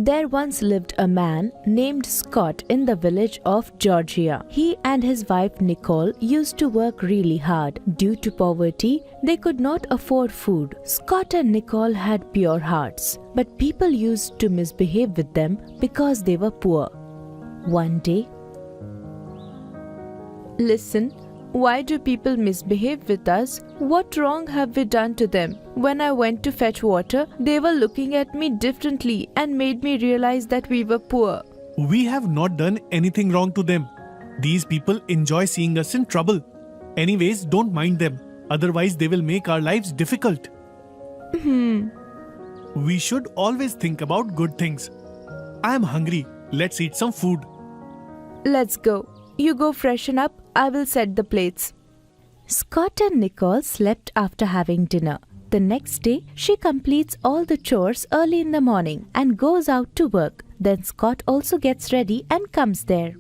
There once lived a man named Scott in the village of Georgia. He and his wife Nicole used to work really hard. Due to poverty, they could not afford food. Scott and Nicole had pure hearts, but people used to misbehave with them because they were poor. One day, "Listen, why do people misbehave with us? What wrong have we done to them? When I went to fetch water, they were looking at me differently and made me realize that we were poor." We have not done anything wrong to them. These people enjoy seeing us in trouble. Anyways, don't mind them. Otherwise, they will make our lives difficult. We should always think about good things. I am hungry. Let's eat some food. "Let's go. You go freshen up. I will set the plates." Scott and Nicole slept after having dinner. The next day, she completes all the chores early in the morning and goes out to work. Then Scott also gets ready and comes there.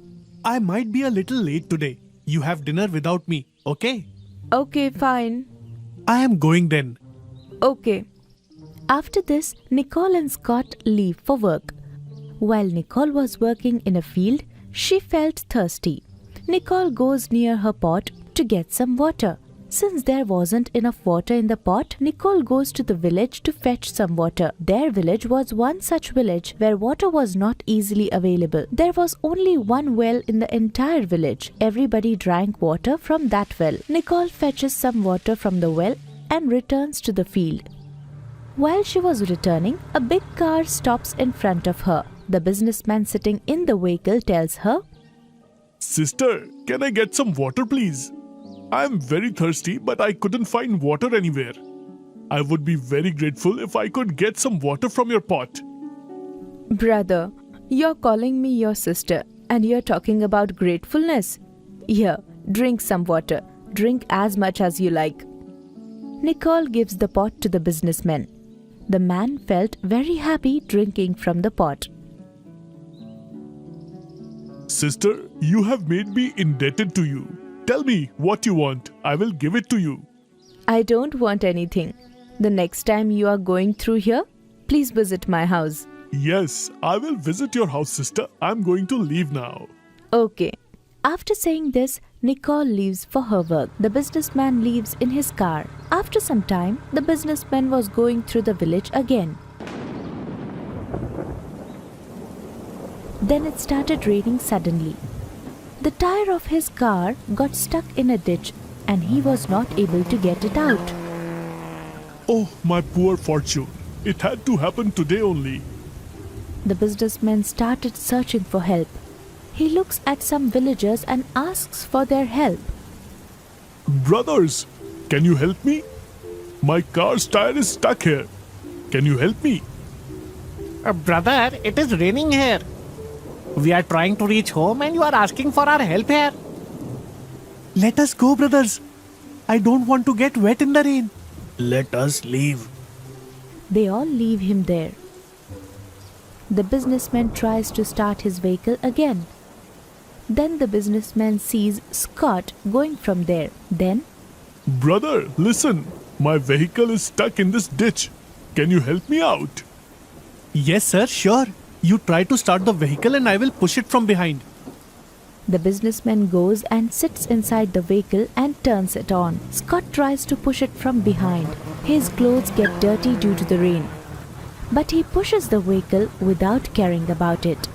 I might be a little late today. You have dinner without me, okay? "Okay, fine." I am going then. "Okay." After this, Nicole and Scott leave for work. While Nicole was working in a field, she felt thirsty. Nicole goes near her pot to get some water. Since there wasn't enough water in the pot, Nicole goes to the village to fetch some water. Their village was one such village where water was not easily available. There was only one well in the entire village. Everybody drank water from that well. Nicole fetches some water from the well and returns to the field. While she was returning, a big car stops in front of her. The businessman sitting in the vehicle tells her, "Sister, can I get some water please? I am very thirsty but I couldn't find water anywhere. I would be very grateful if I could get some water from your pot." "Brother, you're calling me your sister and you're talking about gratefulness? Here, drink some water. Drink as much as you like." Nicole gives the pot to the businessman. The man felt very happy drinking from the pot. "Sister, you have made me indebted to you. Tell me what you want. I will give it to you." "I don't want anything. The next time you are going through here, please visit my house." "Yes, I will visit your house, sister. I'm going to leave now." "Okay." After saying this, Nicole leaves for her work. The businessman leaves in his car. After some time, the businessman was going through the village again. Then it started raining suddenly. The tire of his car got stuck in a ditch and he was not able to get it out. Oh, my poor fortune. It had to happen today only. The businessman started searching for help. He looks at some villagers and asks for their help. "Brothers, can you help me? My car's tire is stuck here. Can you help me?" Brother, it is raining here. We are trying to reach home and you are asking for our help here. Let us go, brothers. I don't want to get wet in the rain. Let us leave. They all leave him there. The businessman tries to start his vehicle again. Then the businessman sees Scott going from there. Then, "Brother, listen. My vehicle is stuck in this ditch. Can you help me out?" Yes, sir, sure. You try to start the vehicle and I will push it from behind. the businessman goes and sits inside the vehicle and turns it on. Scott tries to push it from behind. His clothes get dirty due to the rain. But he pushes the vehicle without caring about it.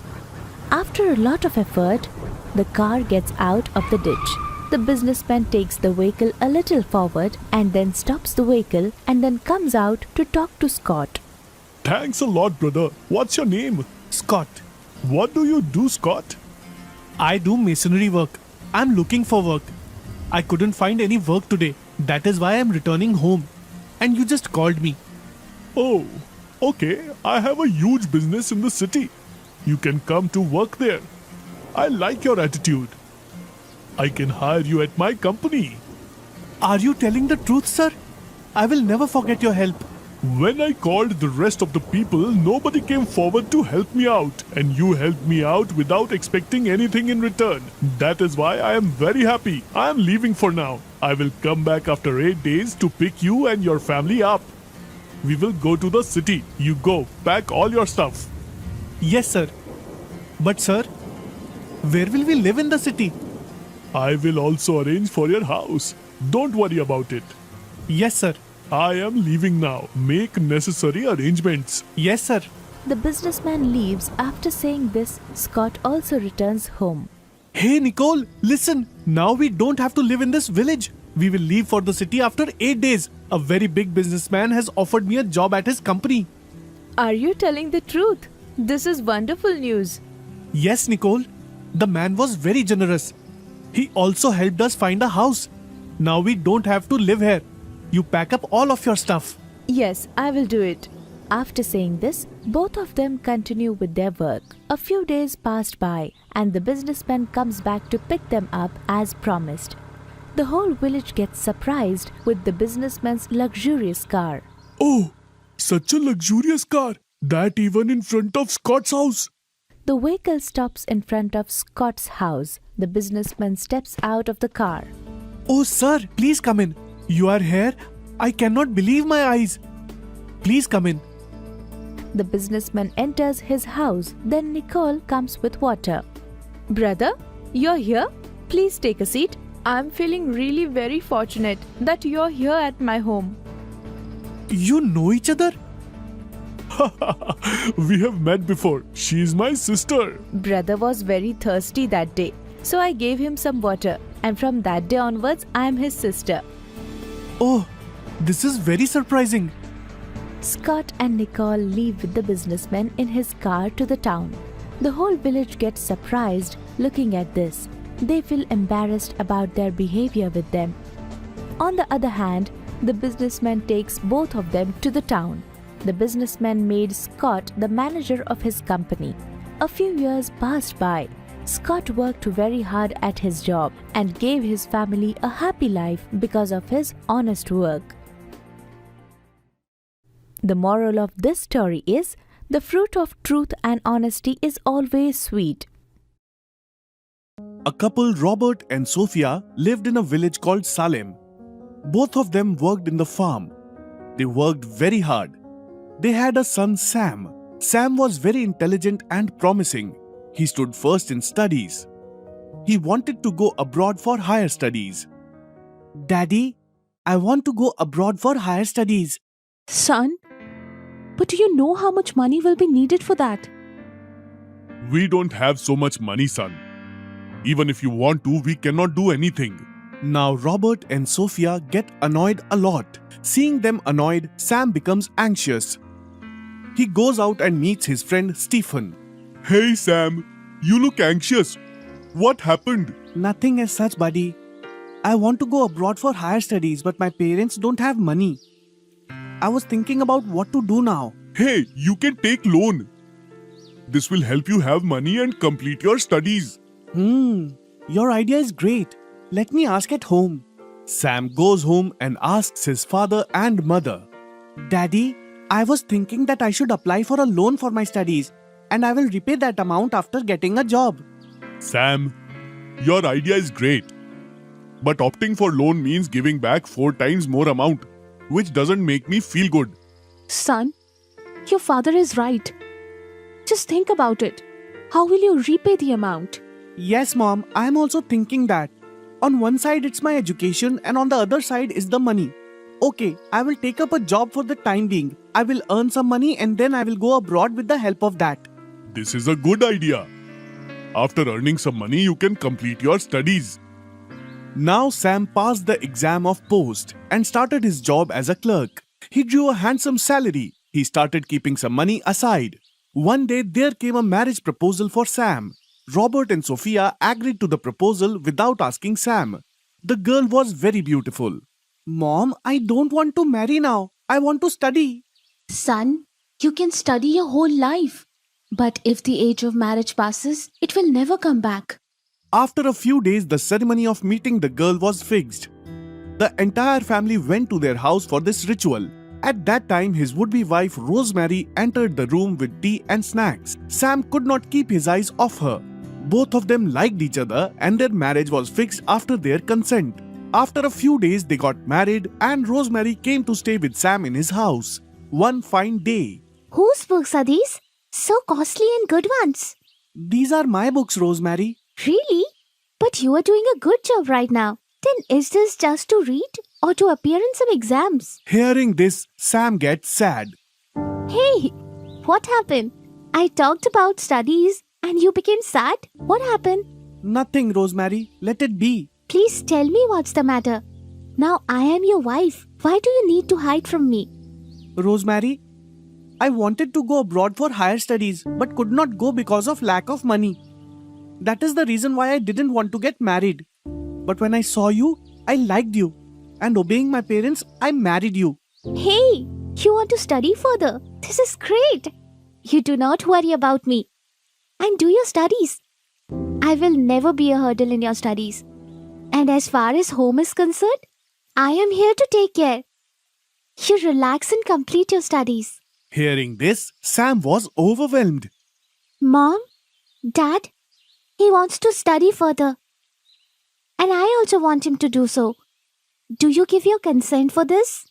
After a lot of effort, the car gets out of the ditch. The businessman takes the vehicle a little forward and then stops the vehicle and then comes out to talk to Scott. "Thanks a lot, brother. What's your name?" Scott, "What do you do, Scott?" I do masonry work. I'm looking for work. I couldn't find any work today. That is why I'm returning home. And you just called me. "Oh, okay. I have a huge business in the city. You can come to work there. I like your attitude. I can hire you at my company." Are you telling the truth, sir? I will never forget your help. When I called the rest of the people, nobody came forward to help me out, and you helped me out without expecting anything in return. That is why I am very happy. I am leaving for now. I will come back after 8 days to pick you and your family up. We will go to the city. You go, pack all your stuff. Yes, sir. But, sir, where will we live in the city? I will also arrange for your house. Don't worry about it. Yes, sir. I am leaving now. Make necessary arrangements. Yes, sir. The businessman leaves. After saying this, Scott also returns home. Hey, Nicole, listen. Now we don't have to live in this village. We will leave for the city after 8 days. A very big businessman has offered me a job at his company. Are you telling the truth? This is wonderful news. Yes, Nicole. The man was very generous. He also helped us find a house. Now we don't have to live here. You pack up all of your stuff. Yes, I will do it. After saying this, both of them continue with their work. A few days passed by, and the businessman comes back to pick them up as promised. The whole village gets surprised with the businessman's luxurious car. Oh, such a luxurious car. That even in front of Scott's house. The vehicle stops in front of Scott's house. The businessman steps out of the car. Oh, sir, please come in. You are here? I cannot believe my eyes. Please come in. The businessman enters his house. Then Nicole comes with water. Brother, you're here? Please take a seat. I'm feeling really very fortunate that you're here at my home. You know each other? We have met before. She is my sister. Brother was very thirsty that day, so I gave him some water, and from that day onwards, I am his sister. Oh, this is very surprising. Scott and Nicole leave with the businessman in his car to the town. The whole village gets surprised looking at this. They feel embarrassed about their behavior with them. On the other hand, the businessman takes both of them to the town. The businessman made Scott the manager of his company. A few years passed by. Scott worked very hard at his job and gave his family a happy life because of his honest work. The moral of this story is, the fruit of truth and honesty is always sweet. A couple, Robert and Sophia, lived in a village called Salem. Both of them worked in the farm. They worked very hard. They had a son, Sam. Sam was very intelligent and promising. He stood first in studies. He wanted to go abroad for higher studies. Daddy, I want to go abroad for higher studies. Son, but do you know how much money will be needed for that? We don't have so much money, son. Even if you want to, we cannot do anything. Now Robert and Sophia get annoyed a lot. Seeing them annoyed, Sam becomes anxious. He goes out and meets his friend Stephen. Hey, Sam. You look anxious. What happened? Nothing as such, buddy. I want to go abroad for higher studies, but my parents don't have money. I was thinking about what to do now. Hey, you can take loan. This will help you have money and complete your studies. Your idea is great. Let me ask at home. Sam goes home and asks his father and mother. Daddy, I was thinking that I should apply for a loan for my studies and I will repay that amount after getting a job. Sam, your idea is great. But opting for loan means giving back 4 times more amount, which doesn't make me feel good. Son, your father is right. Just think about it. How will you repay the amount? Yes, Mom, I am also thinking that. On one side it's my education and on the other side is the money. Okay, I will take up a job for the time being. I will earn some money and then I will go abroad with the help of that. This is a good idea. After earning some money, you can complete your studies. Now Sam passed the exam of post and started his job as a clerk. He drew a handsome salary. He started keeping some money aside. One day there came a marriage proposal for Sam. Robert and Sophia agreed to the proposal without asking Sam. The girl was very beautiful. Mom, I don't want to marry now. I want to study. Son, you can study your whole life. But if the age of marriage passes, it will never come back. After a few days, the ceremony of meeting the girl was fixed. The entire family went to their house for this ritual. At that time, his would-be wife Rosemary entered the room with tea and snacks. Sam could not keep his eyes off her. Both of them liked each other and their marriage was fixed after their consent. After a few days, they got married and Rosemary came to stay with Sam in his house. One fine day. Whose books are these? So costly and good ones. These are my books, Rosemary. Really? But you are doing a good job right now. Then is this just to read or to appear in some exams? Hearing this, Sam gets sad. Hey, what happened? I talked about studies and you became sad. What happened? Nothing, Rosemary. Let it be. Please tell me what's the matter. Now I am your wife. Why do you need to hide from me? Rosemary, I wanted to go abroad for higher studies but could not go because of lack of money. That is the reason why I didn't want to get married. But when I saw you, I liked you. And obeying my parents, I married you. Hey, you want to study further? This is great. You do not worry about me. And do your studies. I will never be a hurdle in your studies. And as far as home is concerned, I am here to take care. You relax and complete your studies. Hearing this, Sam was overwhelmed. Mom, Dad, he wants to study further. And I also want him to do so. Do you give your consent for this?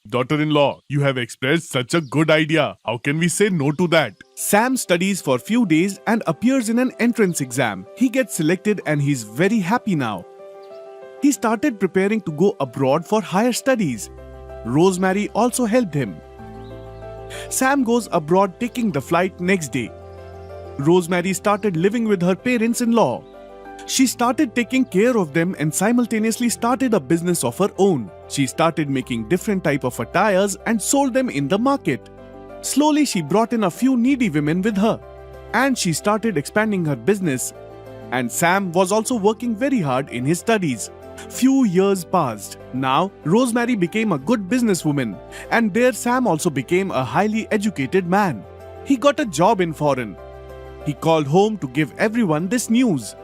Daughter-in-law, you have expressed such a good idea. How can we say no to that? Sam studies for few days and appears in an entrance exam. He gets selected and he's very happy now. He started preparing to go abroad for higher studies. Rosemary also helped him. Sam goes abroad taking the flight next day. Rosemary started living with her parents-in-law. She started taking care of them and simultaneously started a business of her own. She started making different type of attires and sold them in the market. Slowly she brought in a few needy women with her and she started expanding her business. And Sam was also working very hard in his studies. Few years passed. Now Rosemary became a good businesswoman and there Sam also became a highly educated man. He got a job in foreign. He called home to give everyone this news.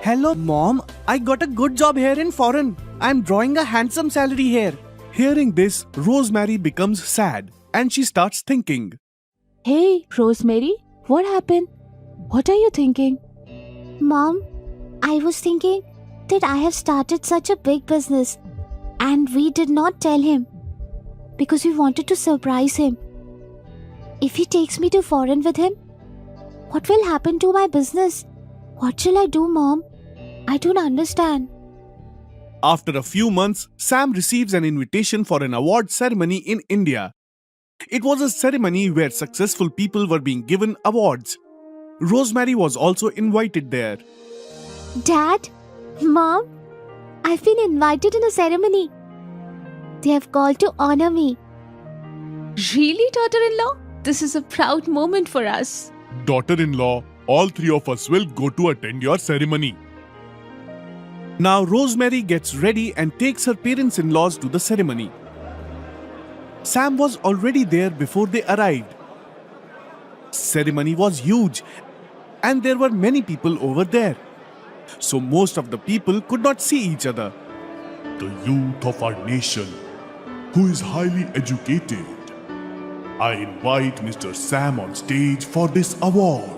Hello, Mom. I got a good job here in foreign. I'm drawing a handsome salary here. Hearing this, Rosemary becomes sad and she starts thinking. Hey, Rosemary, what happened? What are you thinking? Mom, I was thinking that I have started such a big business and we did not tell him because we wanted to surprise him. If he takes me to foreign with him, what will happen to my business? What shall I do, Mom? I don't understand. After a few months, Sam receives an invitation for an award ceremony in India. It was a ceremony where successful people were being given awards. Rosemary was also invited there. Dad, Mom, I've been invited in a ceremony. They have called to honor me. Really, daughter-in-law? This is a proud moment for us. Daughter-in-law, all three of us will go to attend your ceremony. Now Rosemary gets ready and takes her parents-in-laws to the ceremony. Sam was already there before they arrived. Ceremony was huge and there were many people over there. So most of the people could not see each other. The youth of our nation, who is highly educated. I invite Mr. Sam on stage for this award.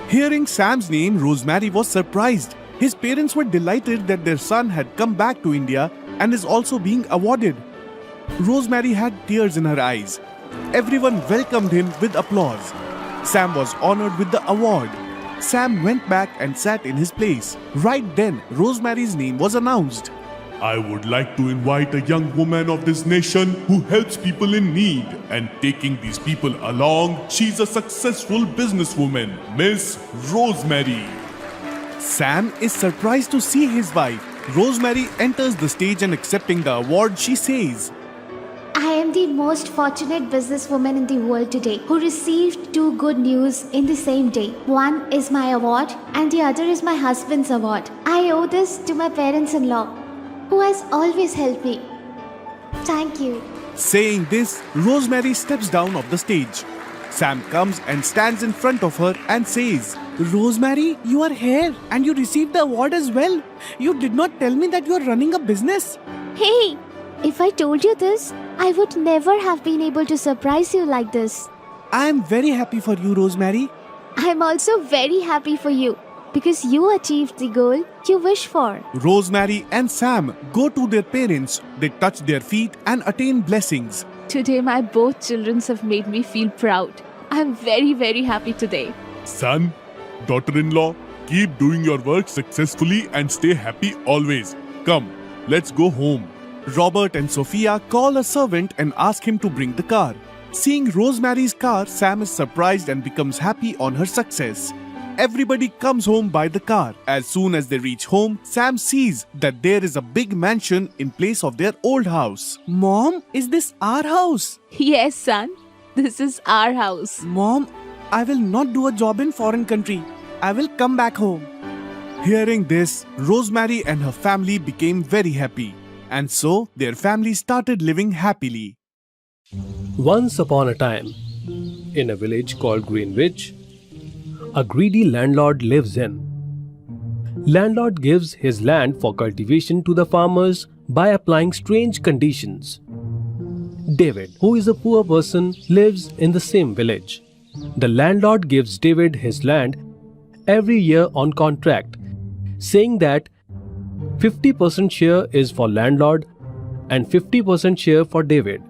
Hearing Sam's name, Rosemary was surprised. His parents were delighted that their son had come back to India and is also being awarded. Rosemary had tears in her eyes. Everyone welcomed him with applause. Sam was honored with the award. Sam went back and sat in his place. Right then, Rosemary's name was announced. I would like to invite a young woman of this nation who helps people in need and taking these people along. She's a successful businesswoman, Miss Rosemary. Sam is surprised to see his wife. Rosemary enters the stage and accepting the award, she says, I am the most fortunate businesswoman in the world today who received two good news in the same day. One is my award and the other is my husband's award. I owe this to my parents-in-law who has always helped me. Thank you. Saying this, Rosemary steps down off the stage. Sam comes and stands in front of her and says, Rosemary, you are here and you received the award as well. You did not tell me that you are running a business. Hey, if I told you this, I would never have been able to surprise you like this. I am very happy for you, Rosemary. I am also very happy for you because you achieved the goal you wish for. Rosemary and Sam go to their parents. They touch their feet and attain blessings. Today, my both children have made me feel proud. I'm very, very happy today. Son, daughter-in-law, keep doing your work successfully and stay happy always. Come, let's go home. Robert and Sophia call a servant and ask him to bring the car. Seeing Rosemary's car, Sam is surprised and becomes happy on her success. Everybody comes home by the car. As soon as they reach home, Sam sees that there is a big mansion in place of their old house. Mom, is this our house? Yes, son. This is our house. Mom, I will not do a job in foreign country. I will come back home. Hearing this, Rosemary and her family became very happy. And so, their family started living happily. Once upon a time, in a village called Greenwich, a greedy landlord lives in. Landlord gives his land for cultivation to the farmers by applying strange conditions. David, who is a poor person, lives in the same village. The landlord gives David his land every year on contract, saying that 50% share is for landlord and 50% share for David.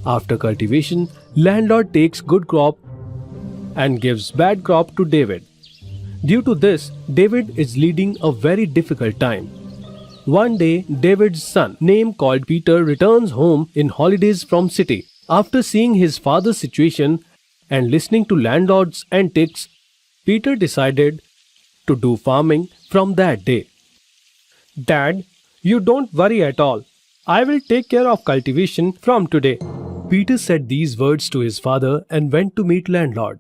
After cultivation, landlord takes good crop and gives bad crop to David. Due to this, David is leading a very difficult time. One day, David's son, named called Peter, returns home in holidays from city. After seeing his father's situation and listening to landlord's antics, Peter decided to do farming from that day. Dad, you don't worry at all. I will take care of cultivation from today. Peter said these words to his father and went to meet landlord.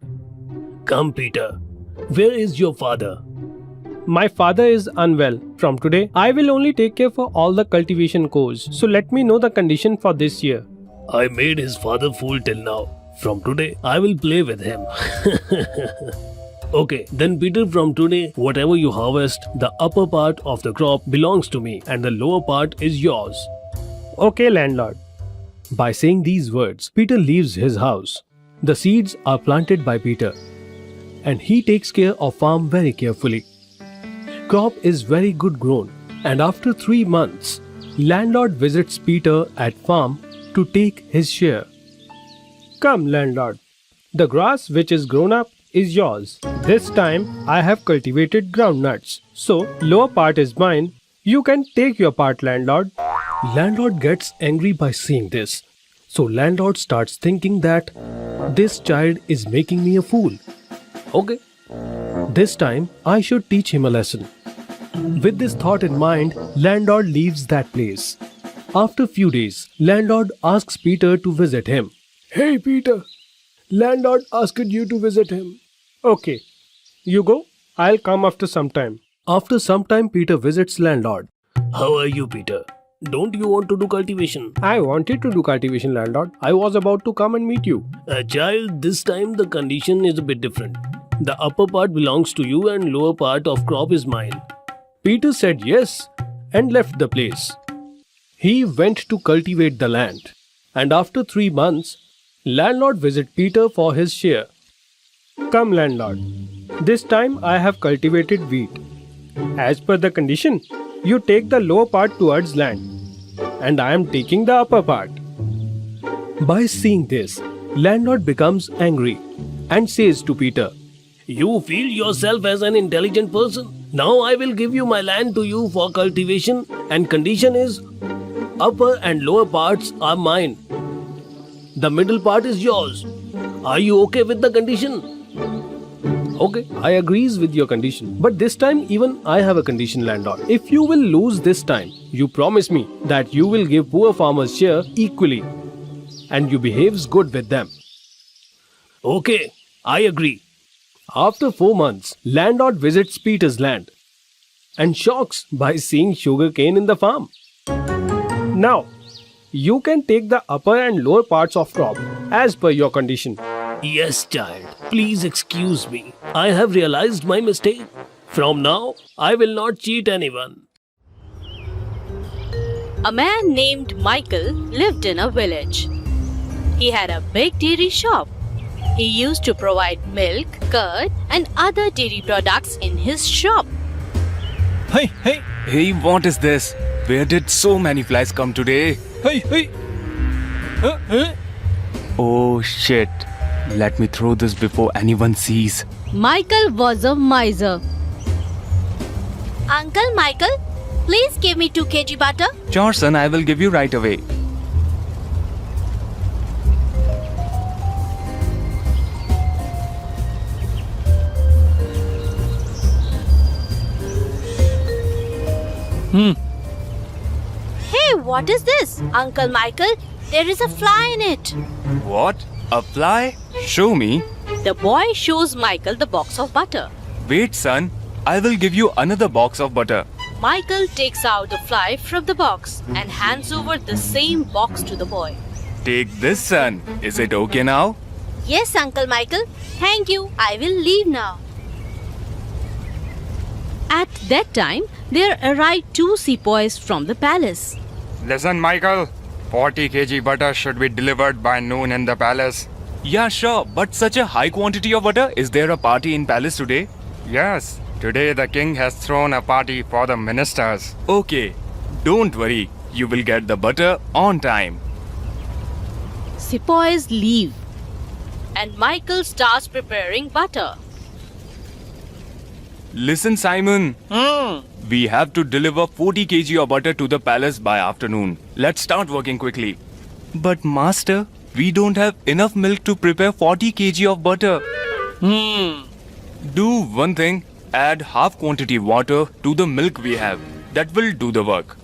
Come, Peter. Where is your father? My father is unwell. From today, I will only take care for all the cultivation chores. So let me know the condition for this year. I made his father fool till now. From today, I will play with him. Okay, then Peter, from today, whatever you harvest, the upper part of the crop belongs to me and the lower part is yours. Okay, landlord. By saying these words, Peter leaves his house. The seeds are planted by Peter, and he takes care of farm very carefully. Crop is very good grown, and after 3 months, landlord visits Peter at farm to take his share. Come, landlord. The grass which is grown up is yours. This time I have cultivated groundnuts, so lower part is mine. You can take your part, landlord. Landlord gets angry by seeing this. So landlord starts thinking that this child is making me a fool. Okay, this time I should teach him a lesson. With this thought in mind, landlord leaves that place. After few days, landlord asks Peter to visit him. Hey Peter, landlord asked you to visit him. Okay, you go. I'll come after some time. After some time, Peter visits landlord. How are you, Peter? Don't you want to do cultivation? I wanted to do cultivation, landlord. I was about to come and meet you. Child, this time the condition is a bit different. The upper part belongs to you and lower part of crop is mine. Peter said yes and left the place. He went to cultivate the land. And after 3 months, landlord visit Peter for his share. Come, landlord. This time I have cultivated wheat. As per the condition, you take the lower part towards land, and I am taking the upper part. By seeing this, landlord becomes angry and says to Peter, You feel yourself as an intelligent person? Now I will give you my land to you for cultivation, and condition is upper and lower parts are mine. The middle part is yours. Are you okay with the condition? Okay, I agrees with your condition. But this time even I have a condition, landlord. If you will lose this time, you promise me that you will give poor farmers share equally and you behaves good with them. Okay, I agree. After 4 months, landlord visits Peter's land and shocks by seeing sugarcane in the farm. Now, you can take the upper and lower parts of crop as per your condition. Yes, child. Please excuse me. I have realized my mistake. From now, I will not cheat anyone. A man named Michael lived in a village. He had a big dairy shop. He used to provide milk, curd, and other dairy products in his shop. Hey, what is this? Where did so many flies come today? Oh shit. Let me throw this before anyone sees. Michael was a miser. Uncle Michael, please give me 2 kg butter. Sure, son, I will give you right away. Hey, what is this? Uncle Michael, there is a fly in it. What? A fly? Show me. The boy shows Michael the box of butter. Wait, son. I will give you another box of butter. Michael takes out the fly from the box and hands over the same box to the boy. Take this, son. Is it okay now? Yes, Uncle Michael. Thank you. I will leave now. At that time, there arrived 2 sepoys from the palace. Listen, Michael. 40 kg butter should be delivered by noon in the palace. Yeah, sure. But such a high quantity of butter? Is there a party in palace today? Yes, today the king has thrown a party for the ministers. Okay. Don't worry. You will get the butter on time. Sepoys leave, and Michael starts preparing butter. Listen, Simon. We have to deliver 40 kg of butter to the palace by afternoon. Let's start working quickly. But master, we don't have enough milk to prepare 40 kg of butter. Do one thing. Add half quantity water to the milk we have. That will do the work.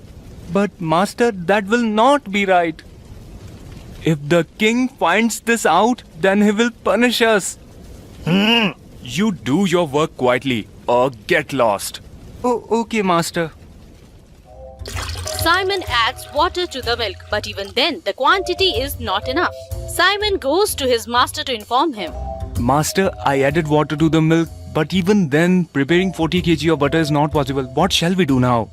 But master, that will not be right. If the king finds this out, then he will punish us. You do your work quietly or get lost. Oh, okay, master. Simon adds water to the milk, but even then, the quantity is not enough. Simon goes to his master to inform him. Master, I added water to the milk, but even then, preparing 40 kg of butter is not possible. What shall we do now?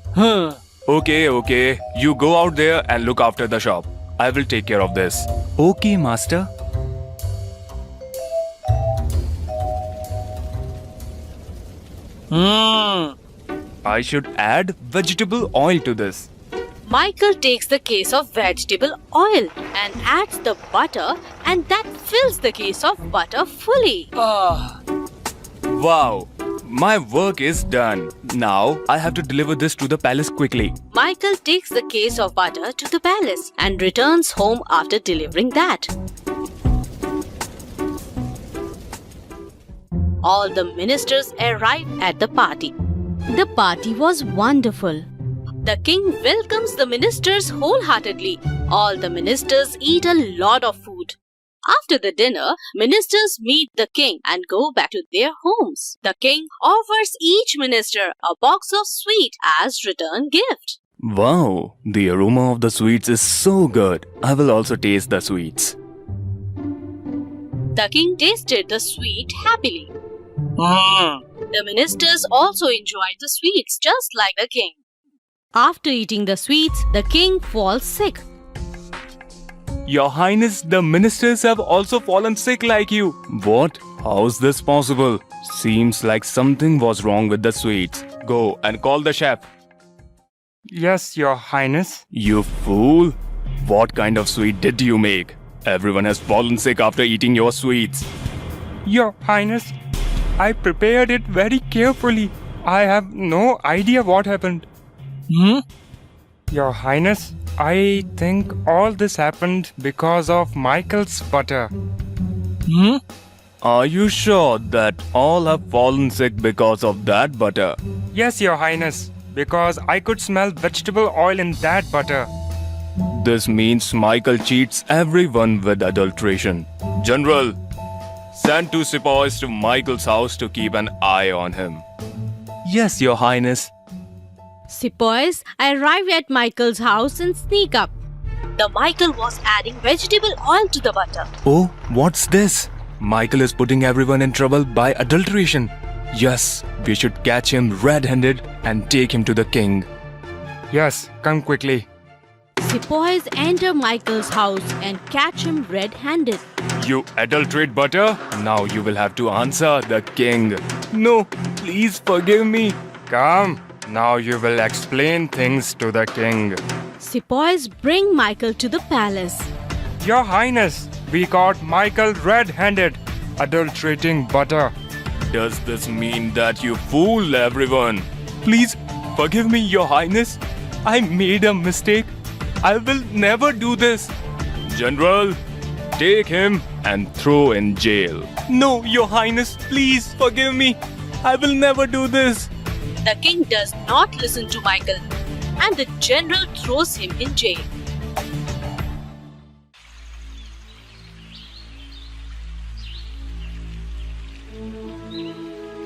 Okay. You go out there and look after the shop. I will take care of this. Okay, master. I should add vegetable oil to this. Michael takes the case of vegetable oil and adds the butter, and that fills the case of butter fully. Wow, my work is done. Now I have to deliver this to the palace quickly. Michael takes the case of butter to the palace and returns home after delivering that. All the ministers arrive at the party. The party was wonderful. The king welcomes the ministers wholeheartedly. All the ministers eat a lot of food. After the dinner, ministers meet the king and go back to their homes. The king offers each minister a box of sweet as return gift. Wow, the aroma of the sweets is so good. I will also taste the sweets. The king tasted the sweet happily. The ministers also enjoyed the sweets just like the king. After eating the sweets, the king falls sick. Your Highness, the ministers have also fallen sick like you. What? How's this possible? Seems like something was wrong with the sweets. Go and call the chef. Yes, Your Highness. You fool! What kind of sweet did you make? Everyone has fallen sick after eating your sweets. Your Highness, I prepared it very carefully. I have no idea what happened. Your Highness, I think all this happened because of Michael's butter. Are you sure that all have fallen sick because of that butter? Yes, Your Highness, because I could smell vegetable oil in that butter. This means Michael cheats everyone with adulteration. General, send 2 sepoys to Michael's house to keep an eye on him. Yes, Your Highness. Sepoys arrive at Michael's house and sneak up. The Michael was adding vegetable oil to the butter. Oh, what's this? Michael is putting everyone in trouble by adulteration. Yes, we should catch him red-handed and take him to the king. Yes, come quickly. Sepoys enter Michael's house and catch him red-handed. You adulterate butter? Now you will have to answer the king. No, please forgive me. Come, now you will explain things to the king. Sepoys bring Michael to the palace. Your Highness, we caught Michael red-handed, adulterating butter. Does this mean that you fooled everyone? Please forgive me, Your Highness. I made a mistake. I will never do this. General, take him and throw in jail. No, Your Highness, please forgive me. I will never do this. The king does not listen to Michael, and the general throws him in jail.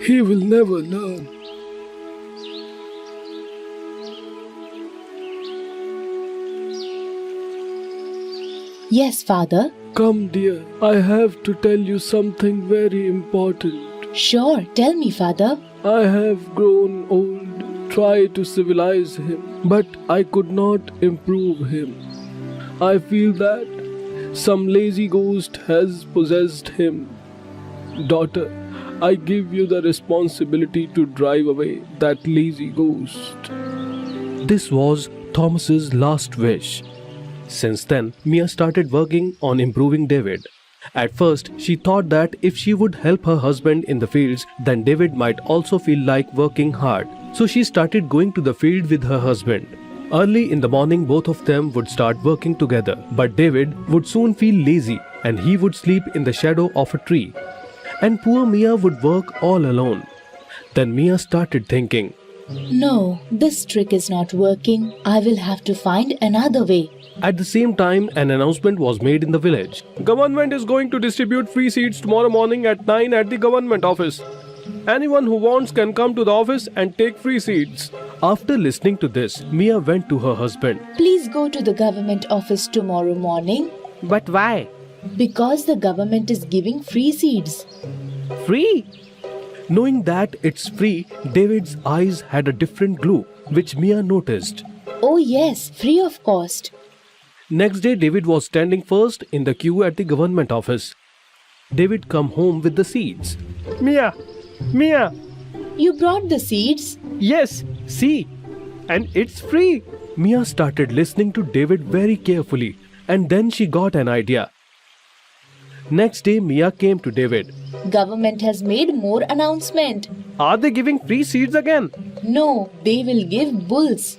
He will never learn. Yes, father. Come, dear. I have to tell you something very important. Sure, tell me, father. I have grown old, tried to civilize him, but I could not improve him. I feel that some lazy ghost has possessed him. Daughter, I give you the responsibility to drive away that lazy ghost. This was Thomas's last wish. Since then, Mia started working on improving David. At first, she thought that if she would help her husband in the fields, then David might also feel like working hard. So she started going to the field with her husband. Early in the morning, both of them would start working together. But David would soon feel lazy and he would sleep in the shadow of a tree. And poor Mia would work all alone. Then Mia started thinking, No, this trick is not working. I will have to find another way. At the same time, an announcement was made in the village. Government is going to distribute free seeds tomorrow morning at 9 at the government office. Anyone who wants can come to the office and take free seeds. After listening to this, Mia went to her husband. Please go to the government office tomorrow morning. But why? Because the government is giving free seeds. Free? Knowing that it's free, David's eyes had a different glow, which Mia noticed. Oh yes, free of cost. Next day, David was standing first in the queue at the government office. David come home with the seeds. Mia! You brought the seeds? Yes, see. And it's free. Mia started listening to David very carefully and then she got an idea. Next day, Mia came to David. Government has made more announcement. Are they giving free seeds again? No, they will give bulls.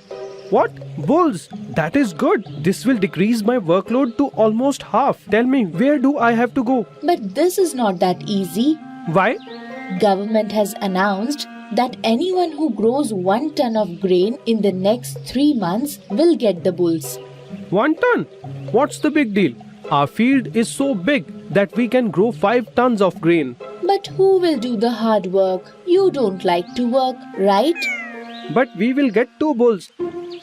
What? Bulls? That is good. This will decrease my workload to almost half. Tell me, where do I have to go? But this is not that easy. Why? Government has announced that anyone who grows 1 ton of grain in the next 3 months will get the bulls. 1 ton? What's the big deal? Our field is so big that we can grow 5 tons of grain. But who will do the hard work? You don't like to work, right? But we will get 2 bulls.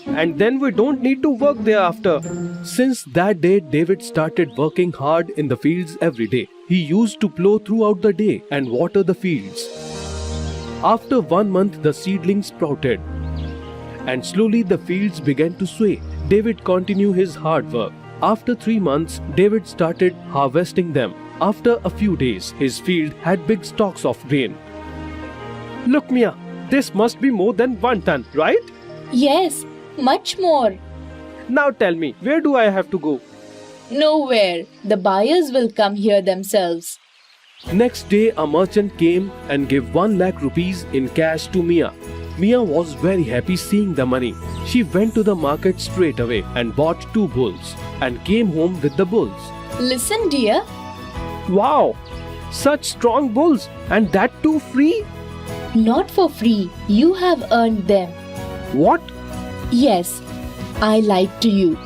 And then we don't need to work thereafter. Since that day, David started working hard in the fields every day. He used to plow throughout the day and water the fields. After 1 month, the seedlings sprouted. And slowly the fields began to sway. David continued his hard work. After 3 months, David started harvesting them. After a few days, his field had big stalks of grain. Look, Mia, this must be more than 1 ton, right? Yes, much more. Now tell me, where do I have to go? Nowhere. The buyers will come here themselves. Next day, a merchant came and gave 1 lakh rupees in cash to Mia. Mia was very happy seeing the money. She went to the market straight away and bought 2 bulls and came home with the bulls. Listen, dear. Wow! Such strong bulls, and that too free? Not for free. You have earned them. What? Yes, I lied to you.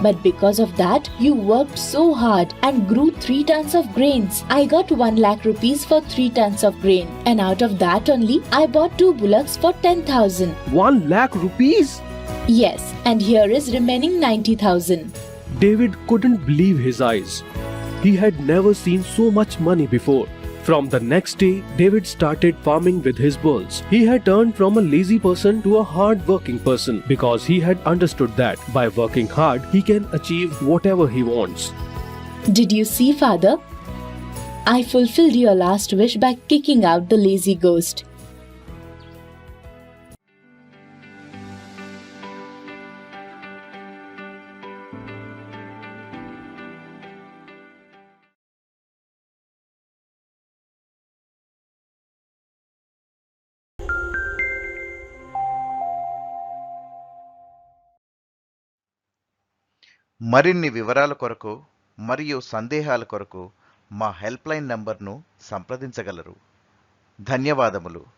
But because of that, you worked so hard and grew 3 tons of grains. I got 1 lakh rupees for 3 tons of grain. And out of that only, I bought 2 bullocks for 10,000. 1 lakh rupees? Yes, and here is remaining 90,000. David couldn't believe his eyes. He had never seen so much money before. From the next day, David started farming with his bulls. He had turned from a lazy person to a hard-working person because he had understood that by working hard, he can achieve whatever he wants. Did you see, father? I fulfilled your last wish by kicking out the lazy ghost. మరిన్ని వివరాల కొరకు మరియు సందేహాల కొరకు మా helpline నంబర్ను సంప్రదించగలరు. ధన్యవాదములు.